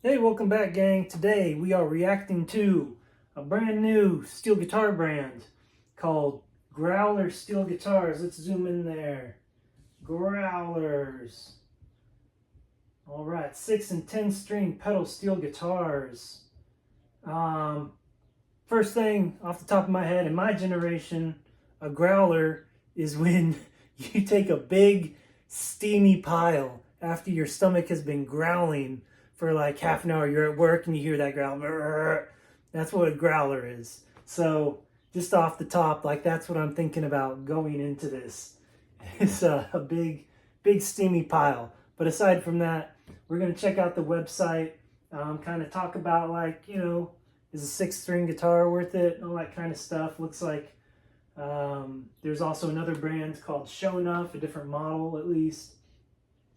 Hey, welcome back, gang. Today we are reacting to a brand new steel guitar brand called Growler Steel Guitars. Let's zoom in there. Growlers. All right, 6 and 10 string pedal steel guitars. Um, First thing off the top of my head, in my generation, a growler is when you take a big steamy pile after your stomach has been growling for like half an hour. You're at work and you hear that growl. That's what a growler is. So just off the top, like that's what I'm thinking about going into this. It's a big steamy pile. But aside from that, we're gonna check out the website, kind of talk about like is a 6 string guitar worth it? All that kind of stuff. Looks like there's also another brand called Show Enough, a different model at least.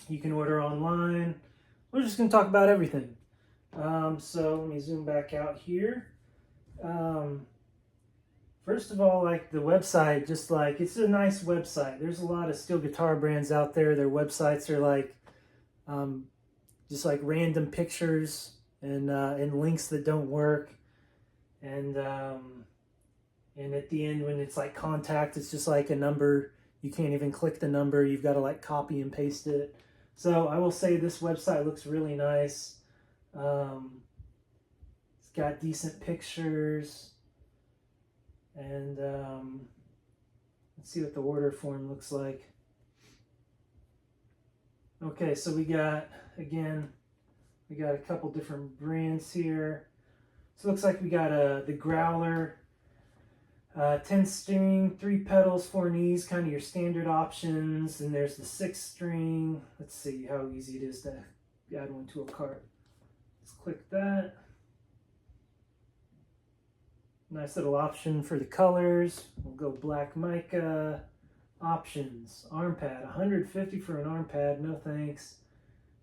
You can order online. We're just going to talk about everything. So let me zoom back out here. First of all, like the website, just like it's a nice website. There's a lot of steel guitar brands out there. Their websites are like just like random pictures and links that don't work. And at the end when it's like contact, it's just like a number. You can't even click the number. You've got to like copy and paste it. So I will say this website looks really nice. It's got decent pictures. And let's see what the order form looks like. Okay, so we got a couple different brands here. So it looks like we got the Growler, 10 string, 3 pedals, 4 knees, kind of your standard options. And there's the 6 string. Let's see how easy it is to add one to a cart. Let's click that. Nice little option for the colors. We'll go black mica. Options, arm pad, $150 for an arm pad, no thanks.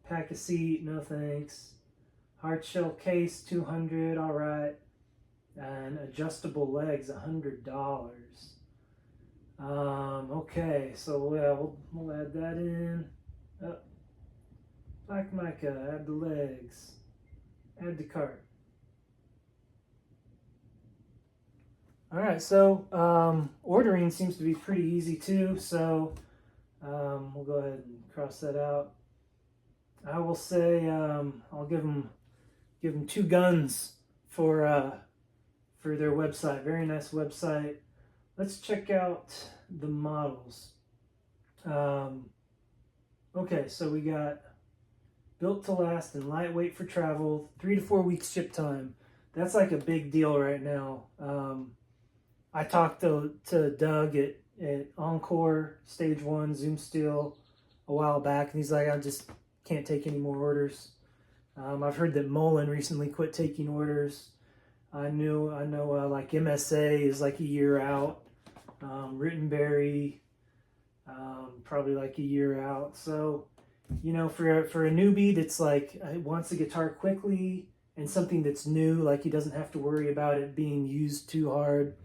Pack a seat, no thanks. Hard shell case, $200, all right. And adjustable legs, $100. Okay, so yeah, we'll add that in. Oh, black mica, add the legs, add the cart. All right, so ordering seems to be pretty easy too. So we'll go ahead and cross that out. I will say I'll give them 2 guns for their website. Very nice website. Let's check out the models. Okay, so we got built to last and lightweight for travel, 3 to 4 weeks ship time. That's like a big deal right now. I talked to Doug at Encore Stage 1 Zoom Steel a while back, and he's like, I just can't take any more orders. I've heard that Mullen recently quit taking orders. I know like MSA is like a year out. Rittenberry, probably like a year out. So, for a newbie that's like wants a guitar quickly and something that's new, like he doesn't have to worry about it being used too hard.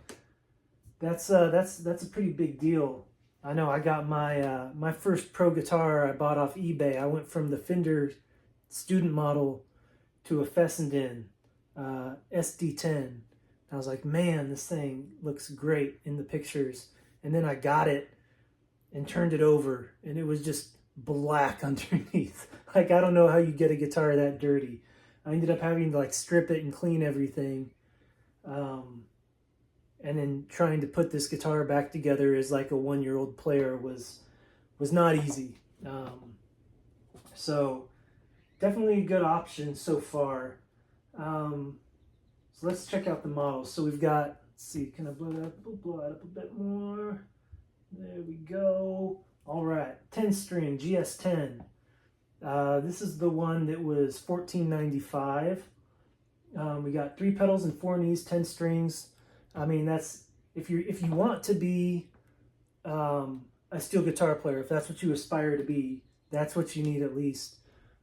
That's a pretty big deal. I know I got my first pro guitar I bought off eBay. I went from the Fender student model to a Fessenden SD10. I was like, man, this thing looks great in the pictures. And then I got it and turned it over, and it was just black underneath. Like, I don't know how you get a guitar that dirty. I ended up having to like strip it and clean everything. And then trying to put this guitar back together as like a 1-year-old player was not easy. So definitely a good option so far. So let's check out the models. So we've got, let's see, can I blow it up a bit more? There we go. All right, 10 string GS10. This is the one that was $14.95. We got 3 pedals and 4 knees, 10 strings. I mean, that's if you want to be a steel guitar player, if that's what you aspire to be, that's what you need at least.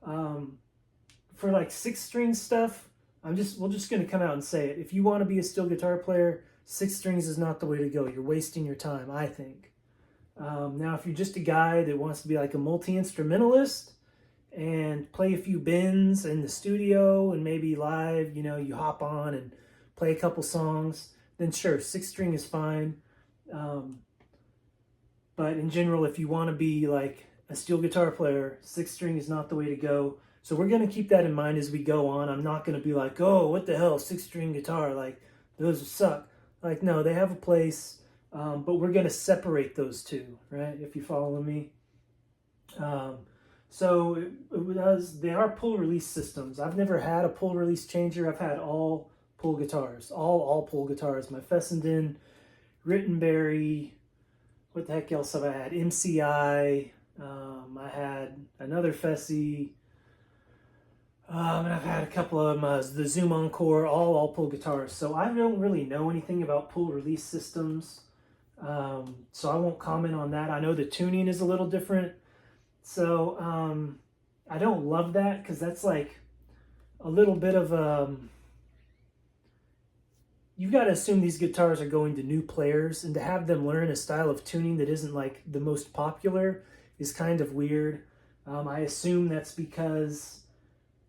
For like 6-string stuff, we're just gonna come out and say it. If you want to be a steel guitar player, 6 strings is not the way to go. You're wasting your time, I think. Now, if you're just a guy that wants to be like a multi-instrumentalist and play a few bends in the studio and maybe live, you hop on and play a couple songs, then sure, 6 string is fine. Um, but in general, if you want to be like a steel guitar player, 6 string is not the way to go. So we're going to keep that in mind as we go on. I'm not going to be like, oh, what the hell, 6 string guitar, like those suck. Like, no, they have a place, but we're going to separate those two, right? If you follow me. So they are pull release systems. I've never had a pull release changer. I've had all pull guitars, all pull guitars. My Fessenden, Rittenberry, what the heck else have I had? MCI. I had another Fessy. And I've had a couple of them, the Zoom Encore, all pull guitars. So I don't really know anything about pull release systems. So I won't comment on that. I know the tuning is a little different. So I don't love that because that's like a little bit of you've got to assume these guitars are going to new players, and to have them learn a style of tuning that isn't like the most popular is kind of weird. I assume that's because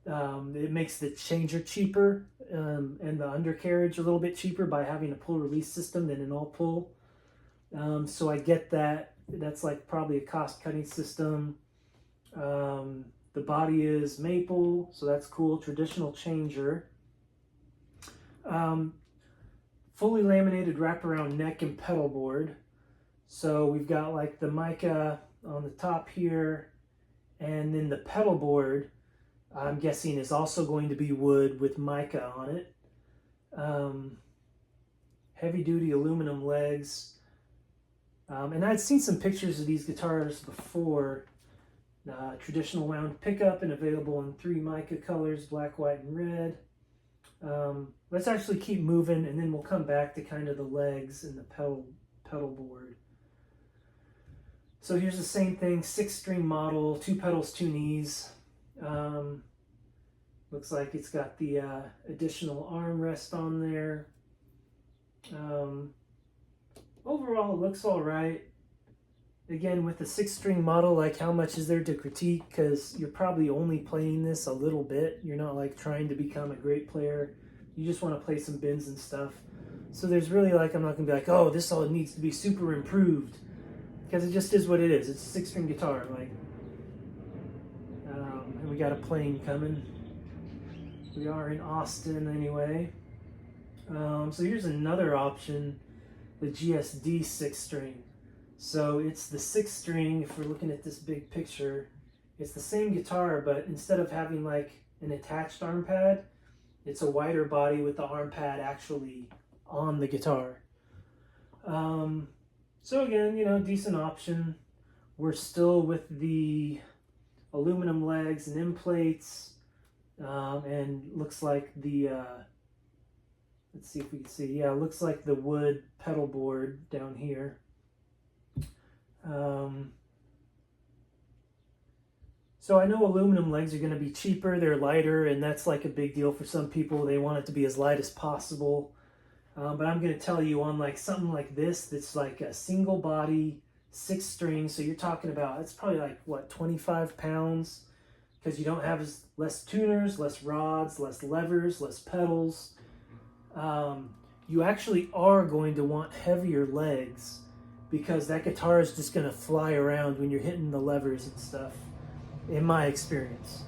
it makes the changer cheaper and the undercarriage a little bit cheaper by having a pull release system than an all pull. So I get that. That's like probably a cost cutting system. The body is maple, so that's cool. Traditional changer. Fully laminated wraparound neck and pedal board. So we've got like the mica on the top here, and then the pedal board, I'm guessing, is also going to be wood with mica on it. Heavy duty aluminum legs. And I'd seen some pictures of these guitars before. Traditional wound pickup and available in 3 mica colors, black, white, and red. Let's actually keep moving, and then we'll come back to kind of the legs and the pedal board. So here's the same thing, 6-string model, 2 pedals, 2 knees. Looks like it's got the additional armrest on there. Overall, it looks all right. Again, with the 6-string model, like, how much is there to critique? Because you're probably only playing this a little bit. You're not like trying to become a great player. You just want to play some bends and stuff. So there's really like, I'm not gonna be like, oh, this all needs to be super improved, because it just is what it is. It's a 6-string guitar, like. And we got a plane coming. We are in Austin anyway. So here's another option, the GSD 6-string. So it's the 6-string, if we're looking at this big picture, it's the same guitar, but instead of having like an attached arm pad, it's a wider body with the arm pad actually on the guitar. So again, decent option. We're still with the aluminum legs and end plates, and looks like the, let's see if we can see, yeah, it looks like the wood pedal board down here. So I know aluminum legs are going to be cheaper, they're lighter, and that's like a big deal for some people. They want it to be as light as possible. But I'm going to tell you, on like something like this, that's like a single body, 6-string, so you're talking about, it's probably like, what, 25 pounds? Because you don't have less tuners, less rods, less levers, less pedals. You actually are going to want heavier legs, because that guitar is just going to fly around when you're hitting the levers and stuff, in my experience.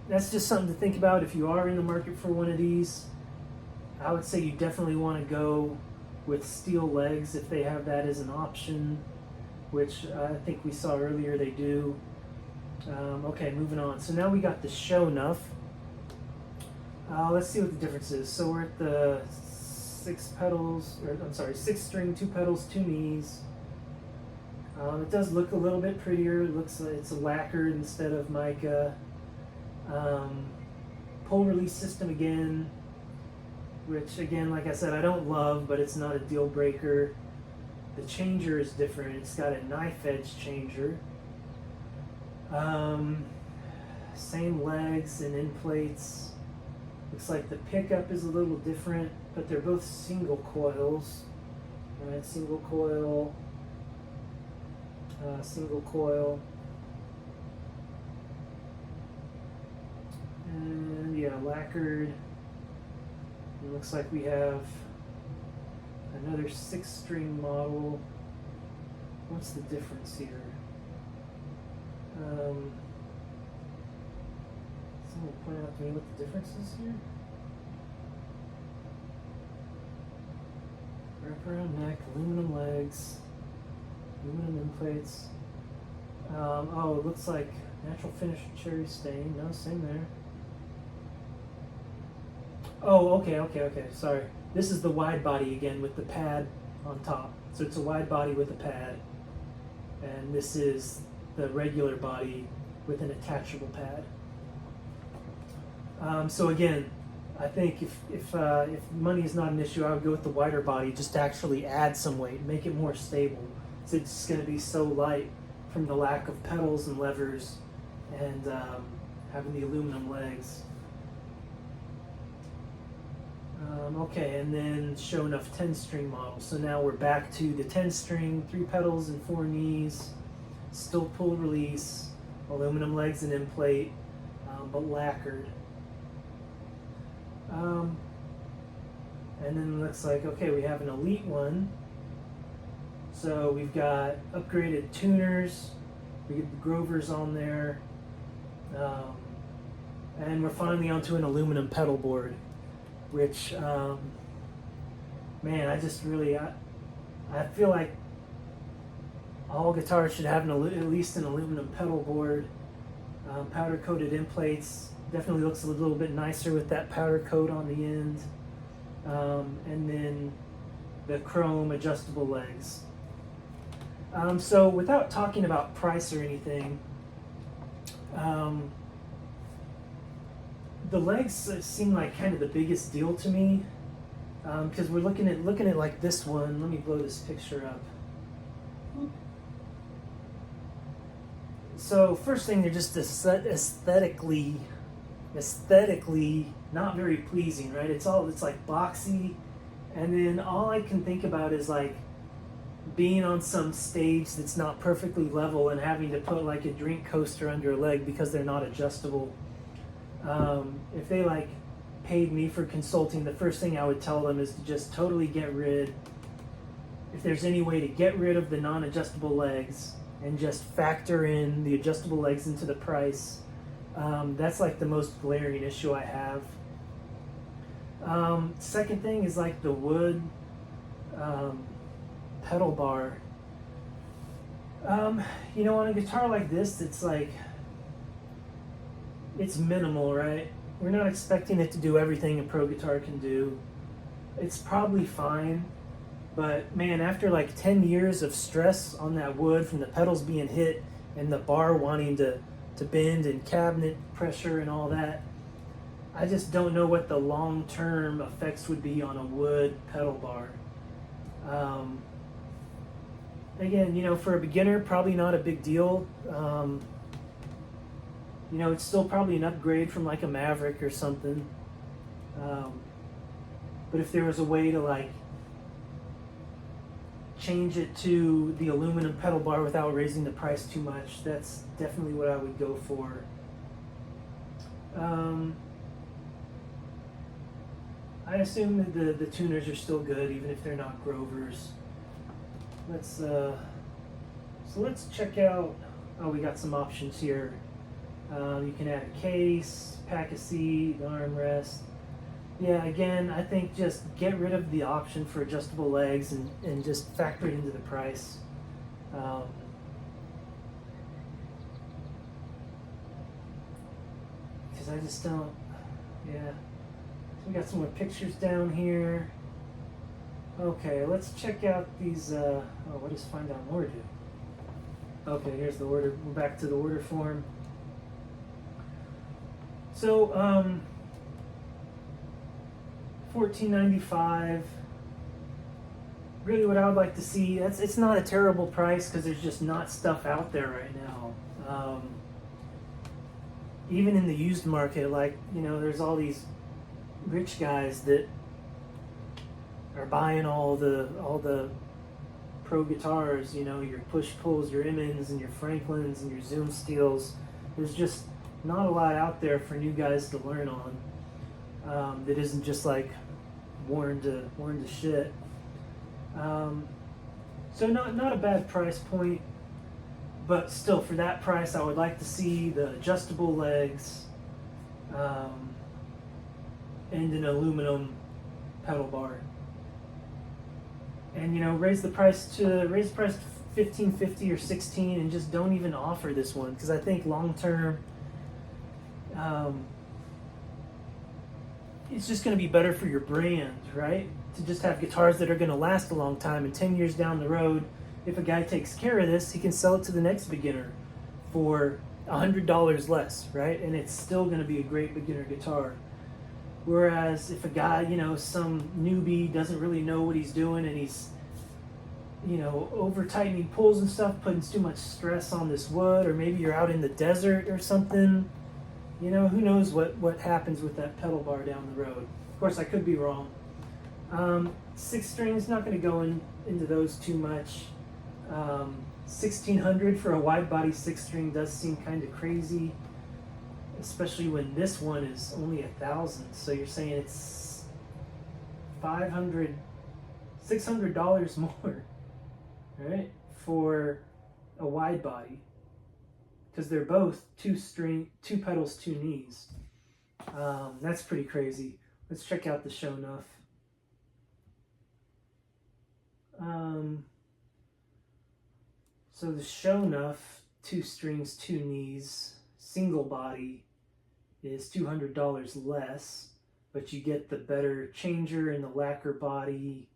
That's just something to think about if you are in the market for one of these. I would say you definitely want to go with steel legs if they have that as an option, which I think we saw earlier they do. Okay, moving on. So now we got the Shonuff. Let's see what the difference is. So we're at the 6-string, 2 pedals, 2 knees. It does look a little bit prettier. It looks like it's lacquered instead of mica. Pull release system again, which again, like I said, I don't love, but it's not a deal breaker. The changer is different. It's got a knife edge changer. Same legs and end plates. Looks like the pickup is a little different, but they're both single coils. Alright, single coil. single coil. And yeah, lacquered. It looks like we have another 6-string model. What's the difference here? Someone point out to me what the difference is here. Wraparound neck, aluminum legs, aluminum end plates. Oh, it looks like natural finish cherry stain. No, same there. Oh, okay. Sorry. This is the wide body again with the pad on top. So it's a wide body with a pad. And this is the regular body with an attachable pad. So again, I think if money is not an issue, I would go with the wider body just to actually add some weight, make it more stable. So it's going to be so light from the lack of pedals and levers and having the aluminum legs. Okay, and then show enough 10-string model. So now we're back to the 10-string, 3 pedals and 4 knees, still pull release, aluminum legs and end plate, but lacquered. And then it looks like, okay, we have an elite one. So we've got upgraded tuners, we get the Grovers on there, and we're finally onto an aluminum pedal board, which, man, I just really, I feel like all guitars should have at least an aluminum pedal board. Powder coated end plates definitely looks a little bit nicer with that powder coat on the end, and then the chrome adjustable legs. So without talking about price or anything, the legs seem like kind of the biggest deal to me, because we're looking at like this one. Let me blow this picture up. So first thing, they're just aesthetically not very pleasing, right? It's like boxy, and then all I can think about is like being on some stage that's not perfectly level and having to put like a drink coaster under a leg because they're not adjustable. If they like paid me for consulting, the first thing I would tell them is to just totally get rid, if there's any way to get rid of the non-adjustable legs and just factor in the adjustable legs into the price. That's like the most glaring issue I have. Second thing is like the wood pedal bar. On a guitar like this, it's like, it's minimal, right? We're not expecting it to do everything a pro guitar can do. It's probably fine, but man, after like 10 years of stress on that wood from the pedals being hit and the bar wanting to bend and cabinet pressure and all that, I just don't know what the long-term effects would be on a wood pedal bar. Again, for a beginner, probably not a big deal. It's still probably an upgrade from like a Maverick or something. But if there was a way to like change it to the aluminum pedal bar without raising the price too much, that's definitely what I would go for. I assume that the tuners are still good, even if they're not Grovers. So let's check out. Oh, we got some options here. You can add a case, pack a seat, armrest. Yeah, again, I think just get rid of the option for adjustable legs and just factor it into the price. Because I just don't, yeah. So we got some more pictures down here. Okay, let's check out these, what does find out more do? Okay, here's the order. We're back to the order form. So, $14.95. Really, what I would like to see, it's not a terrible price because there's just not stuff out there right now. Even in the used market, like, there's all these rich guys that are buying all the pro guitars, you know, your push-pulls, your Emmons, and your Franklins, and your Zoom Steels. There's just not a lot out there for new guys to learn on that isn't just like worn to shit. So not a bad price point, but still for that price, I would like to see the adjustable legs and an aluminum pedal bar. And you know, raise the price to $15.50 or $16, and just don't even offer this one, because I think long term, it's just going to be better for your brand, right? To just have guitars that are going to last a long time, and 10 years down the road, if a guy takes care of this, he can sell it to the next beginner for $100 less, right? And it's still going to be a great beginner guitar. Whereas if a guy, you know, some newbie doesn't really know what he's doing, and he's, you know, over tightening pulls and stuff, putting too much stress on this wood, or maybe you're out in the desert or something, you know, who knows what happens with that pedal bar down the road. Of course, I could be wrong. 6 strings, not going to go into those too much. $1,600 for a wide body 6 string does seem kind of crazy, especially when this one is only $1,000. So you're saying it's $600 more, right, for a wide body, because they're both 2 pedals, 2 knees. That's pretty crazy. Let's check out the Show Nuff. So the Show Nuff 2 strings, 2 knees, single body is $200 less, but you get the better changer and the lacquer body,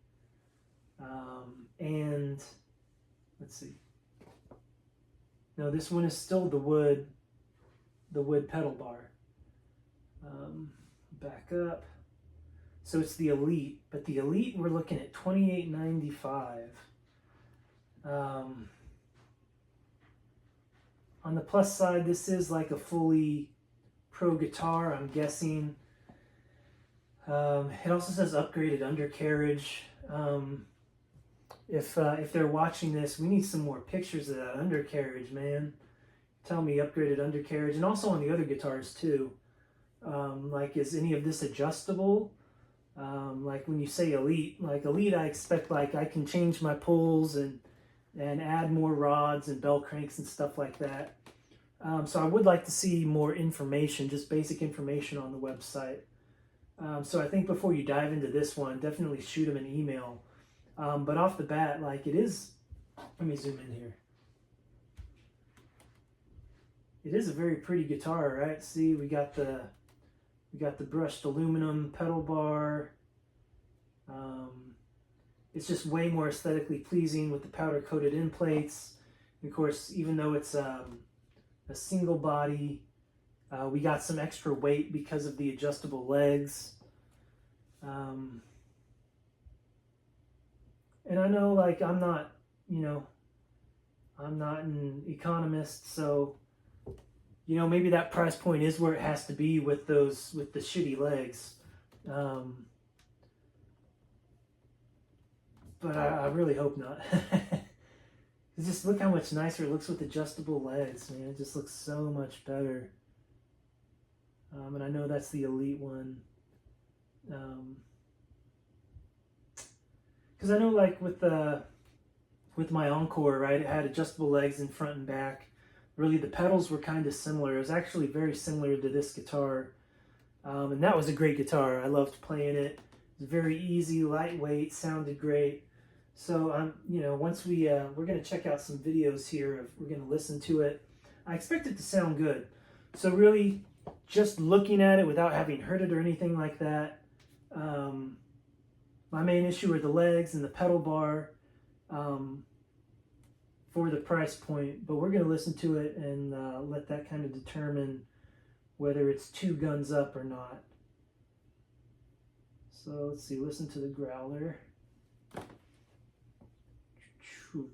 and let's see. No, this one is still the wood pedal bar. Back up. So it's the Elite, but the Elite we're looking at $28.95. On the plus side, this is like a fully pro guitar, I'm guessing. It also says upgraded undercarriage. If they're watching this, we need some more pictures of that undercarriage, man. Tell me upgraded undercarriage, and also on the other guitars too. Like, is any of this adjustable? Like when you say Elite, like Elite, I expect like I can change my pulls and add more rods and bell cranks and stuff like that. So I would like to see more information, just basic information on the website. So I think before you dive into this one, definitely shoot them an email. But off the bat, like it is, let me zoom in here. It is a very pretty guitar, right? See, we got the brushed aluminum pedal bar. It's just way more aesthetically pleasing with the powder coated end plates. And of course, even though it's a single body, we got some extra weight because of the adjustable legs. And I know, like, I'm not an economist, so, you know, maybe that price point is where it has to be with the shitty legs. But I really hope not. Just look how much nicer it looks with adjustable legs, man. It just looks so much better. And I know that's the Elite one. Because I know, like, with my Encore, right, it had adjustable legs in front and back. Really, the pedals were kind of similar. It was actually very similar to this guitar. And that was a great guitar. I loved playing it. It was very easy, lightweight, sounded great. So you know, once we're gonna check out some videos here. We're gonna listen to it. I expect it to sound good. So really, just looking at it without having heard it or anything like that, my main issue are the legs and the pedal bar for the price point. But we're gonna listen to it and let that kind of determine whether it's 2 guns up or not. So let's see. Listen to the Growler.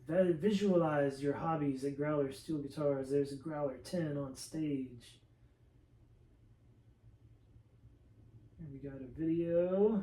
Visualize your hobbies at Growler Steel Guitars. There's a Growler 10 on stage. And we got a video.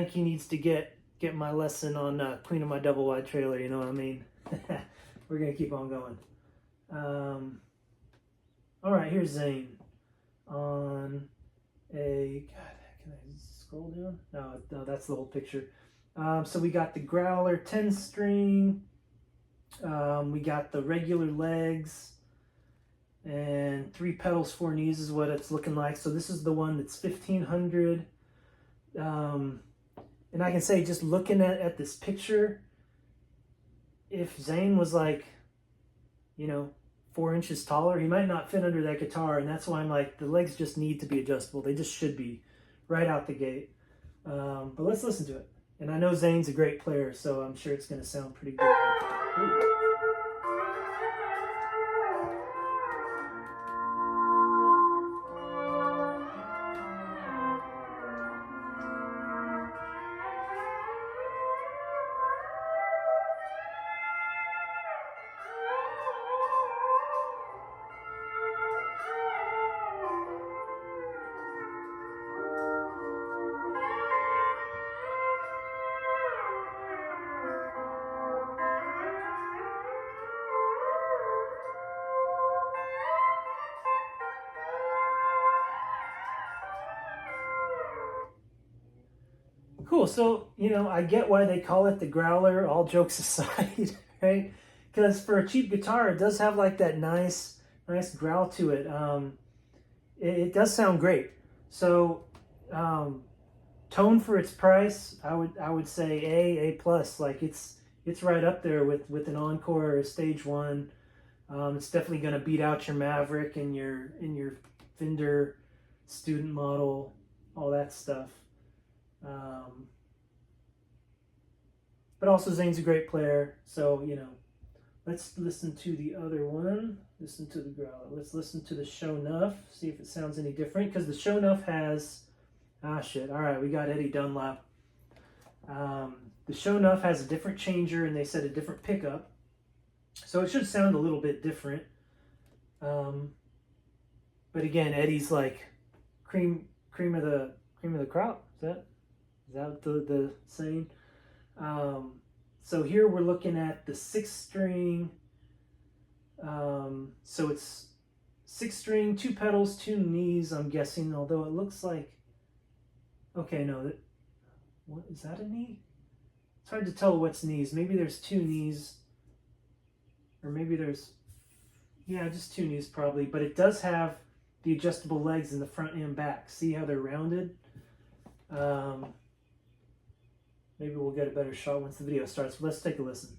think he needs to get my lesson on cleaning my double wide trailer. You know what I mean? We're gonna keep on going. All right, here's Zane on a. God, can I scroll down? No, that's the whole picture. So we got the Growler 10 string. We got the regular legs. And 3 pedals, 4 knees is what it's looking like. So this is the one that's 1500. And I can say, just looking at this picture, if Zane was like, 4 inches taller, he might not fit under that guitar. And that's why I'm like, the legs just need to be adjustable. They just should be right out the gate. But let's listen to it. And I know Zane's a great player, so I'm sure it's going to sound pretty good. Ooh. Cool. So, I get why they call it the Growler, all jokes aside, right? Because for a cheap guitar, it does have like that nice growl to it. It does sound great. So, tone for its price, I would say A plus. Like it's right up there with an Encore or a Stage 1. It's definitely going to beat out your Maverick and your Fender student model, all that stuff. But also Zane's a great player, so let's listen to the other one. Listen to the Growler. Let's listen to the Show Nuff, see if it sounds any different, because the Show Nuff has alright, we got Eddie Dunlap. The Show Nuff has a different changer, and they said a different pickup, so it should sound a little bit different. But again, Eddie's like cream of the crop. Is that the saying? So here we're looking at the 6 string. So it's 6 string, 2 pedals, 2 knees, I'm guessing, although it looks like, okay, no, what is that, a knee? It's hard to tell what's knees. Maybe there's 2 knees, or maybe there's, just 2 knees probably, but it does have the adjustable legs in the front and back. See how they're rounded? Maybe we'll get a better shot once the video starts. Let's take a listen.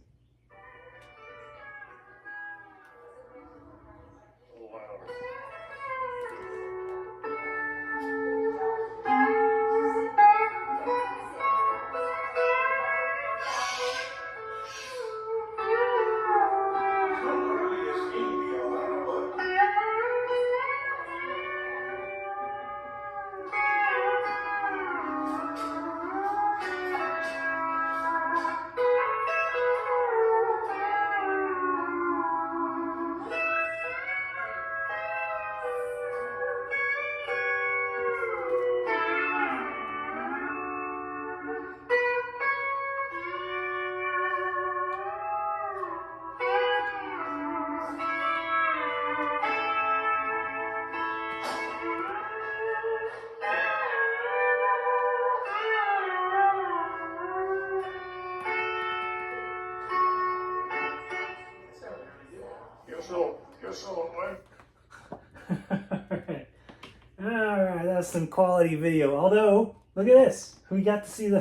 Alright, that's some quality video. Although, look at this. We got to see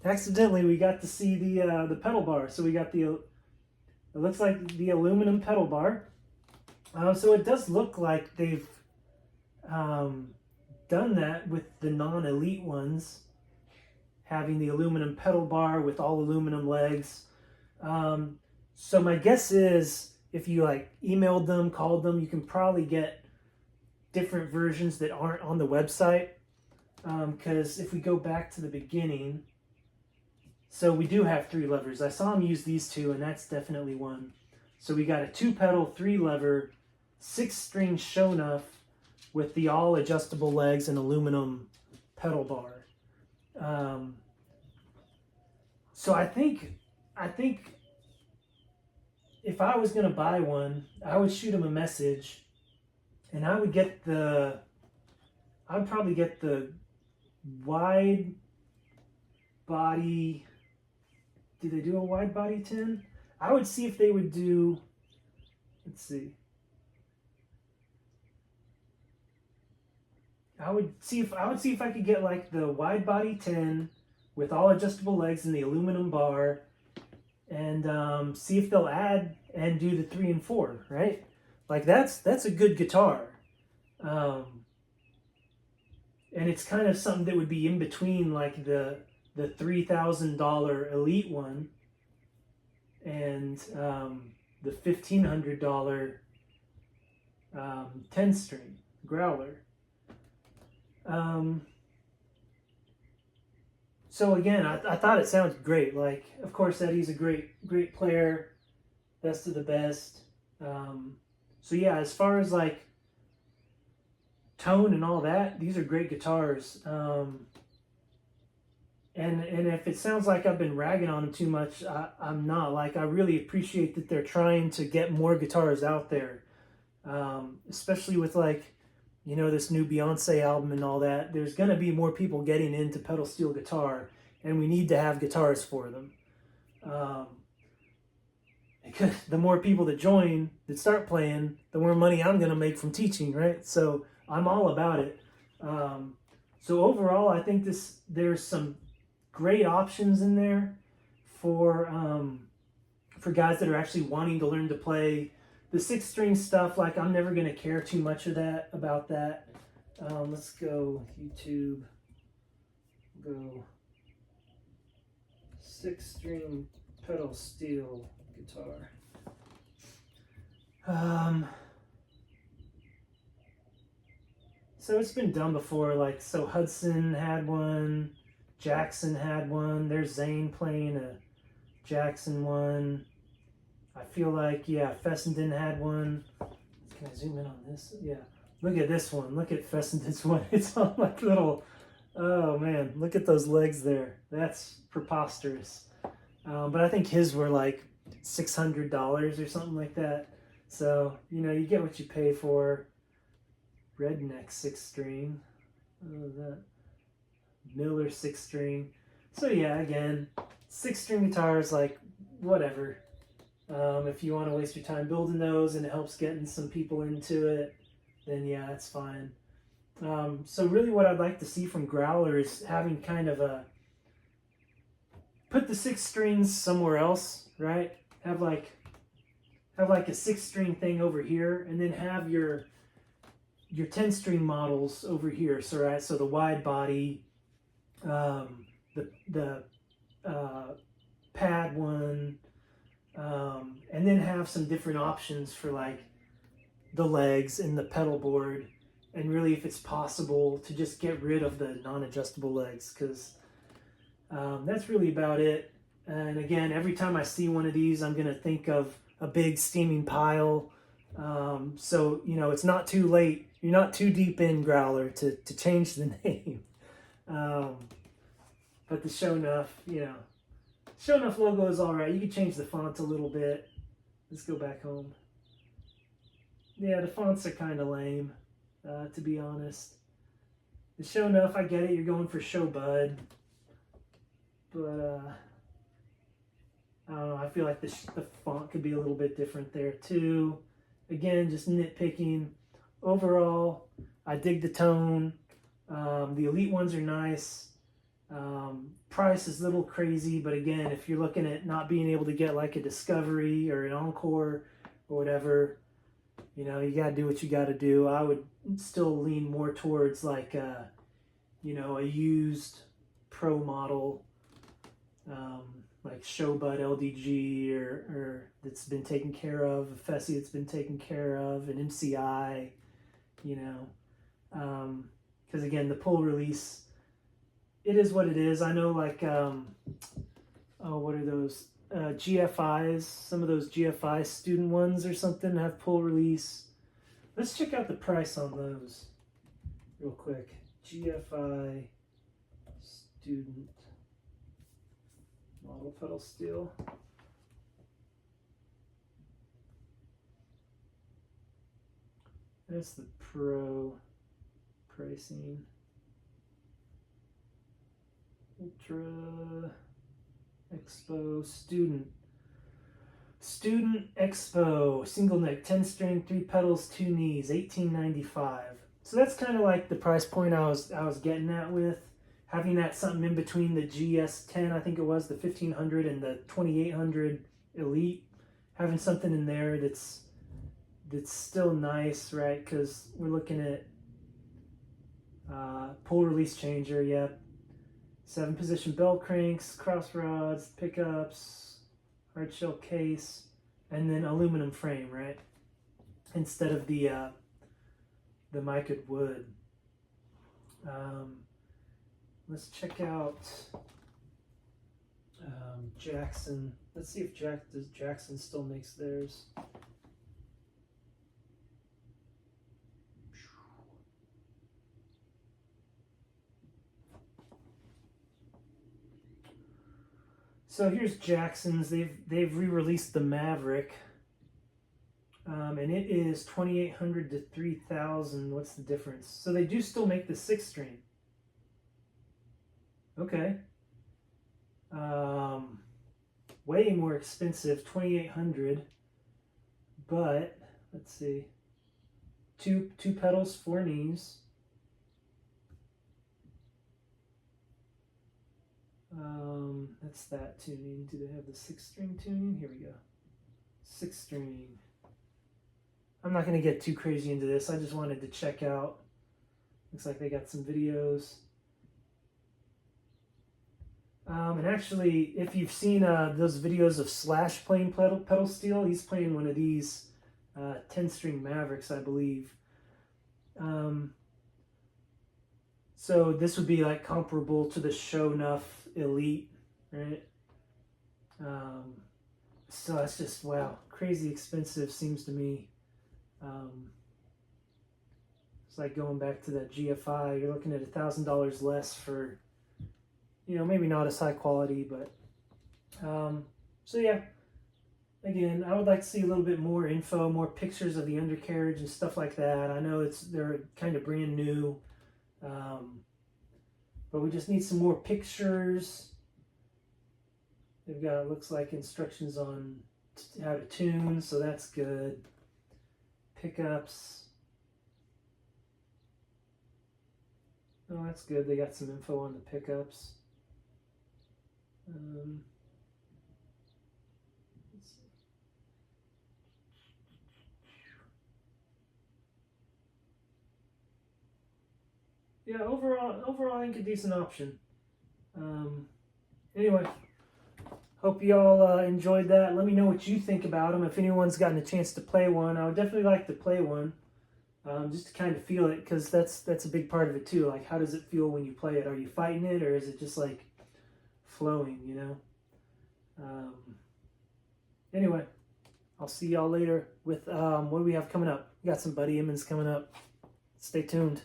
accidentally we got to see the pedal bar. So we got it looks like the aluminum pedal bar. So it does look like they've done that with the non-elite ones, having the aluminum pedal bar with all aluminum legs. So my guess is, if you emailed them, called them, you can probably get different versions that aren't on the website. Because if we go back to the beginning, so we do have 3 levers. I saw him use these 2, and that's definitely one. So we got a 2-pedal, 3-lever, 6-string Show Nuff with the all adjustable legs and aluminum pedal bar. So I think if I was gonna buy one, I would shoot him a message, and I'd probably get the wide body. Do they do a wide body 10? I would see if they would do. Let's see. I would see if I could get like the wide body 10 with all adjustable legs and the aluminum bar, and see if they'll add and do the 3 and 4, right? Like that's a good guitar, um, and it's kind of something that would be in between like the $3,000 Elite one and the $1,500 10 string Growler. Um, so again, I thought it sounded great. Like, of course, Eddie's a great player, best of the best. Um, so yeah, as far as like tone and all that, these are great guitars. And if it sounds like I've been ragging on them too much, I'm not. Like, I really appreciate that they're trying to get more guitars out there, especially with like, this new Beyonce album and all that. There's gonna be more people getting into pedal steel guitar, and we need to have guitars for them. Um, because the more people that join, that start playing, the more money I'm gonna make from teaching, right? So I'm all about it. Um, so overall, I think there's some great options in there for guys that are actually wanting to learn to play the 6 string stuff. Like, I'm never gonna care too much about that. Let's go YouTube. Go 6 string pedal steel guitar. So it's been done before. Like, so Hudson had one, Jackson had one. There's Zane playing a Jackson one. I feel like, yeah, Fessenden had one. Can I zoom in on this? Yeah. Look at this one. Look at Fessenden's one. It's on like little. Oh man, look at those legs there. That's preposterous. But I think his were like $600 or something like that. So you get what you pay for. Redneck 6 string. That Miller 6 string. So yeah, again, 6 string guitars, like, whatever. If you want to waste your time building those and it helps getting some people into it, then yeah, it's fine. So really what I'd like to see from Growler is having kind of put the 6 strings somewhere else, right? Have like a 6 string thing over here, and then have your 10 string models over here. So right, so the wide body, the pad one, and then have some different options for like the legs and the pedal board, and really, if it's possible, to just get rid of the non-adjustable legs, because that's really about it. And again, every time I see one of these, I'm gonna think of a big steaming pile. So it's not too late. You're not too deep in, Growler, to change the name. But the Show Enough logo is all right. You can change the font a little bit. Let's go back home. Yeah, the fonts are kind of lame, to be honest. The Show Enough, I get it. You're going for Show Bud, but I don't know. I feel like the font could be a little bit different there too. Again, just nitpicking. Overall, I dig the tone. The Elite ones are nice. Price is a little crazy, but again, if you're looking at not being able to get like a Discovery or an Encore or whatever, you gotta do what you gotta do. I would still lean more towards like a used pro model, like Showbud LDG, or that's been taken care of, a Fessy that's been taken care of, an MCI, because again, the pull release, it is what it is. I know, like, what are those? GFIs, some of those GFI student ones or something have pull release. Let's check out the price on those real quick. GFI student. Model pedal steel. That's the Pro pricing. Ultra Expo Student Expo single neck 10 string 3 pedals 2 knees $18.95. So that's kind of like the price point I was getting at with having that something in between the GS10, I think it was the 1500 and the 2800 Elite, having something in there that's still nice, right? Because we're looking at pull release changer, yep. 7-position bell cranks, cross rods, pickups, hard shell case, and then aluminum frame, right? Instead of the mica wood. Let's check out Jackson. Let's see if Jackson still makes theirs. So here's Jackson's. They've re-released the Maverick, and it is 2,800 to 3,000. What's the difference? So they do still make the 6-string. Okay. Way more expensive, 2,800. But let's see. Two pedals, 4 knees. That's that tuning. Do they have the 6-string tuning? Here we go. 6-string. I'm not going to get too crazy into this. I just wanted to check out. Looks like they got some videos. And actually, if you've seen those videos of Slash playing pedal steel, he's playing one of these 10-string Mavericks, I believe. So this would be like comparable to the Shonuff Elite, right? So that's just, wow, crazy expensive seems to me. It's like going back to that GFI. You're looking at $1,000 less for, you know, maybe not as high quality, but so yeah. Again, I would like to see a little bit more info, more pictures of the undercarriage and stuff like that. I know they're kind of brand new, but we just need some more pictures. They've got, looks like, instructions on how to tune, so that's good. Pickups. Oh, that's good. They got some info on the pickups. Let's see. Yeah, overall, I think a decent option. Anyway, hope you all enjoyed that. Let me know what you think about them. If anyone's gotten a chance to play one, I would definitely like to play one, just to kind of feel it, because that's a big part of it too. Like, how does it feel when you play it? Are you fighting it, or is it just like flowing, you know? Anyway, I'll see y'all later with what do we have coming up. We got some Buddy Emmons coming up. Stay tuned.